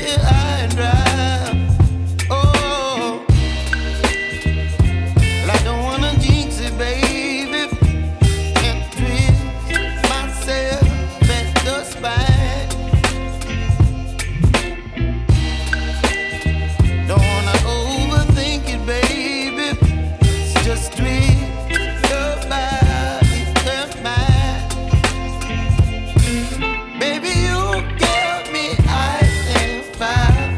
here high and dry. Oh, well, I don't wanna jinx it, baby, and twist myself at the spine. Don't wanna overthink it, baby. It's just twist your body and mine. Baby, you give me ice and fire.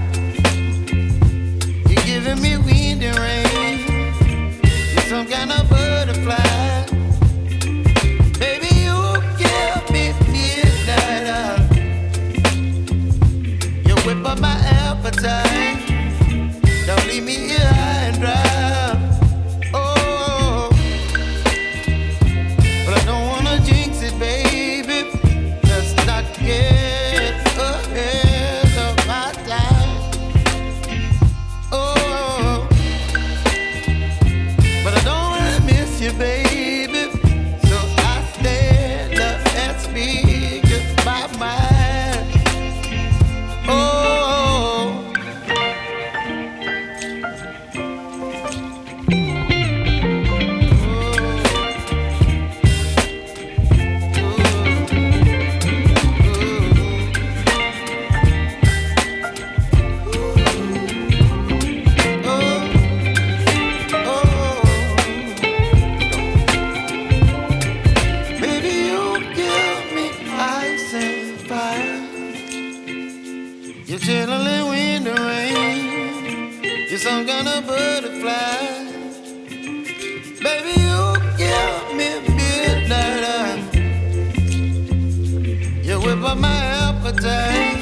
You're giving me wind and rain. You're some kind of butterfly. Baby, you give me midnight. You whip up my appetite. Don't leave me here high and dry. Oh, but I don't wanna jinx it, baby. Let's not get ahead of my time. Oh, but I don't wanna miss you, baby. So I stand up and speak my mind. Oh. Baby, you give me ice and fire. You're chilling wind and rain. You're some kind of butterfly. Baby, you give me midnight. You whip up my appetite.